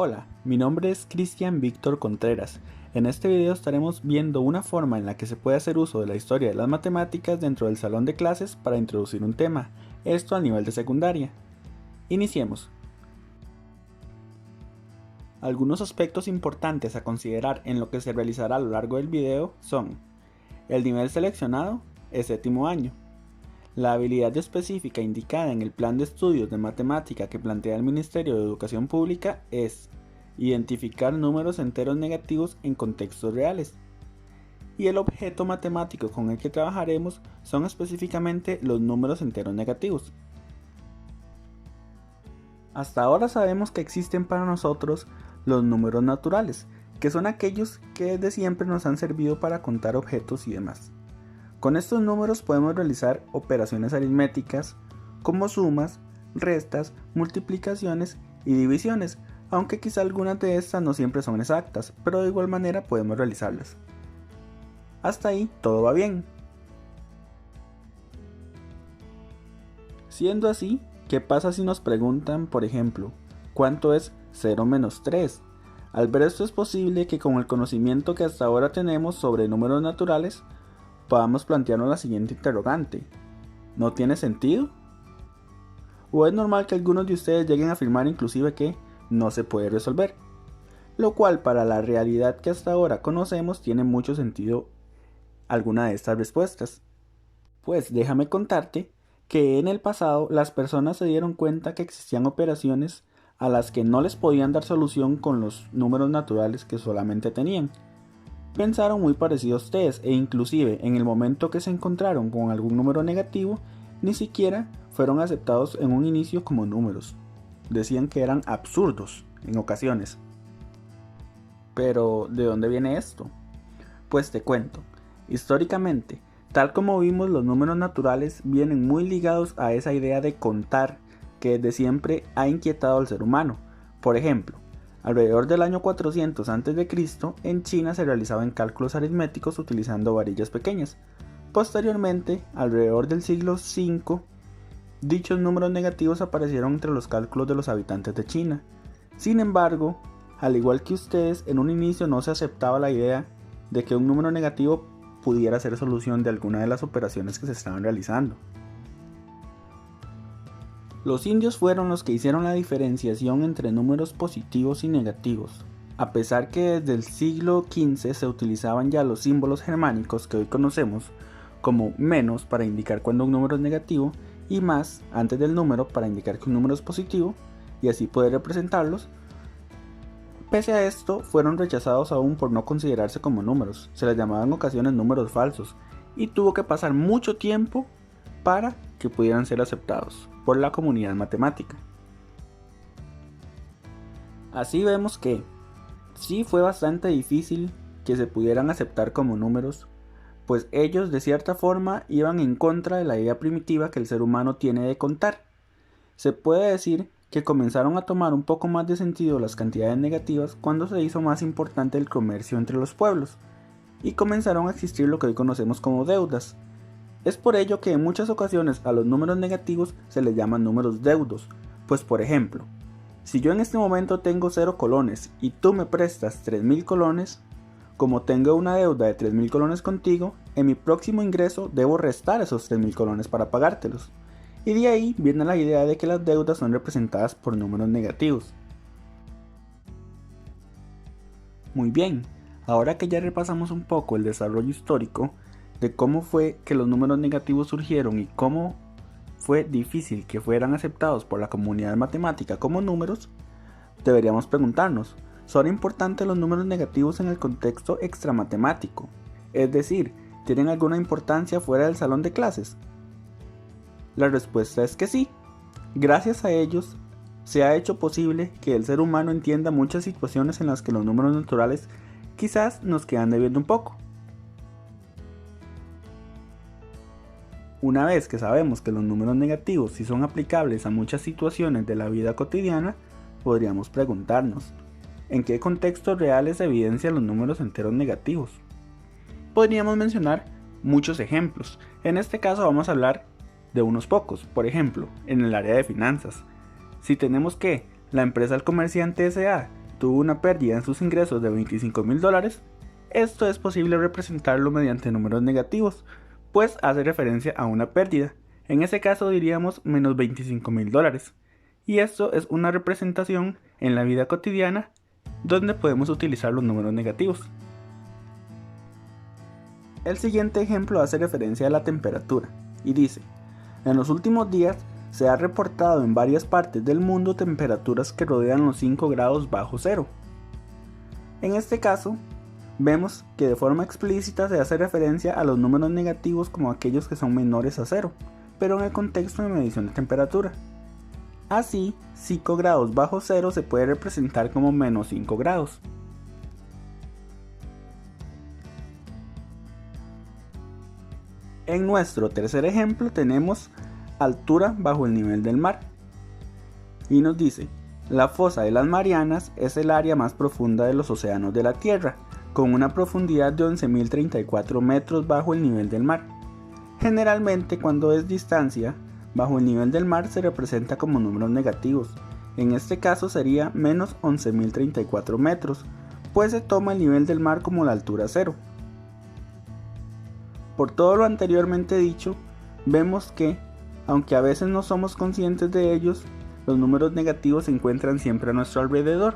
Hola, mi nombre es Cristian Víctor Contreras. En este video estaremos viendo una forma en la que se puede hacer uso de la historia de las matemáticas dentro del salón de clases para introducir un tema, esto a nivel de secundaria. Iniciemos. Algunos aspectos importantes a considerar en lo que se realizará a lo largo del video son: el nivel seleccionado es séptimo año. La habilidad específica indicada en el plan de estudios de matemática que plantea el Ministerio de Educación Pública es identificar números enteros negativos en contextos reales. Y el objeto matemático con el que trabajaremos son específicamente los números enteros negativos. Hasta ahora sabemos que existen para nosotros los números naturales, que son aquellos que desde siempre nos han servido para contar objetos y demás. Con estos números podemos realizar operaciones aritméticas como sumas, restas, multiplicaciones y divisiones, aunque quizá algunas de estas no siempre son exactas, pero de igual manera podemos realizarlas. Hasta ahí todo va bien. Siendo así, ¿qué pasa si nos preguntan, por ejemplo, cuánto es 0 menos 3? Al ver esto es posible que con el conocimiento que hasta ahora tenemos sobre números naturales, podamos plantearnos la siguiente interrogante: ¿no tiene sentido? ¿O es normal que algunos de ustedes lleguen a afirmar inclusive que no se puede resolver? Lo cual para la realidad que hasta ahora conocemos tiene mucho sentido alguna de estas respuestas. Pues déjame contarte que en el pasado las personas se dieron cuenta que existían operaciones a las que no les podían dar solución con los números naturales que solamente tenían. Pensaron muy parecido a ustedes e inclusive en el momento que se encontraron con algún número negativo, ni siquiera fueron aceptados en un inicio como números. Decían que eran absurdos en ocasiones. Pero, ¿de dónde viene esto? Pues te cuento. Históricamente, tal como vimos, los números naturales vienen muy ligados a esa idea de contar que desde siempre ha inquietado al ser humano. Por ejemplo, alrededor del año 400 a.C., en China se realizaban cálculos aritméticos utilizando varillas pequeñas. Posteriormente, alrededor del siglo V, dichos números negativos aparecieron entre los cálculos de los habitantes de China. Sin embargo, al igual que ustedes, en un inicio no se aceptaba la idea de que un número negativo pudiera ser solución de alguna de las operaciones que se estaban realizando. Los indios fueron los que hicieron la diferenciación entre números positivos y negativos. A pesar que desde el siglo XV se utilizaban ya los símbolos germánicos que hoy conocemos, como menos para indicar cuando un número es negativo y más antes del número para indicar que un número es positivo, y así poder representarlos, pese a esto fueron rechazados aún por no considerarse como números. Se les llamaba en ocasiones números falsos y tuvo que pasar mucho tiempo para que pudieran ser aceptados por la comunidad matemática. Así vemos que sí fue bastante difícil que se pudieran aceptar como números, pues ellos de cierta forma iban en contra de la idea primitiva que el ser humano tiene de contar. Se puede decir que comenzaron a tomar un poco más de sentido las cantidades negativas cuando se hizo más importante el comercio entre los pueblos y comenzaron a existir lo que hoy conocemos como deudas. Es por ello que en muchas ocasiones a los números negativos se les llaman números deudos, pues por ejemplo, si yo en este momento tengo 0 colones y tú me prestas 3.000 colones, como tengo una deuda de 3.000 colones contigo, en mi próximo ingreso debo restar esos 3.000 colones para pagártelos. Y de ahí viene la idea de que las deudas son representadas por números negativos. Muy bien, ahora que ya repasamos un poco el desarrollo histórico de cómo fue que los números negativos surgieron y cómo fue difícil que fueran aceptados por la comunidad matemática como números, deberíamos preguntarnos: ¿son importantes los números negativos en el contexto extramatemático? Es decir, ¿tienen alguna importancia fuera del salón de clases? La respuesta es que sí. Gracias a ellos se ha hecho posible que el ser humano entienda muchas situaciones en las que los números naturales quizás nos quedan debiendo un poco. Una vez que sabemos que los números negativos sí son aplicables a muchas situaciones de la vida cotidiana, podríamos preguntarnos: ¿en qué contextos reales se evidencian los números enteros negativos? Podríamos mencionar muchos ejemplos. En este caso vamos a hablar de unos pocos. Por ejemplo, en el área de finanzas. Si tenemos que la empresa El Comerciante S.A. tuvo una pérdida en sus ingresos de $25,000, esto es posible representarlo mediante números negativos, pues hace referencia a una pérdida. En ese caso diríamos menos $25,000. Y esto es una representación en la vida cotidiana donde podemos utilizar los números negativos. El siguiente ejemplo hace referencia a la temperatura y dice: en los últimos días se ha reportado en varias partes del mundo temperaturas que rodean los 5 grados bajo cero. En este caso, vemos que de forma explícita se hace referencia a los números negativos como aquellos que son menores a cero, pero en el contexto de medición de temperatura. Así, 5 grados bajo cero se puede representar como menos 5 grados. En nuestro tercer ejemplo tenemos altura bajo el nivel del mar. Y nos dice: la fosa de las Marianas es el área más profunda de los océanos de la Tierra, con una profundidad de 11.034 metros bajo el nivel del mar. Generalmente, cuando es distancia bajo el nivel del mar, se representa como números negativos. En este caso sería menos 11.034 metros, pues se toma el nivel del mar como la altura cero. Por todo lo anteriormente dicho, vemos que, aunque a veces no somos conscientes de ellos, los números negativos se encuentran siempre a nuestro alrededor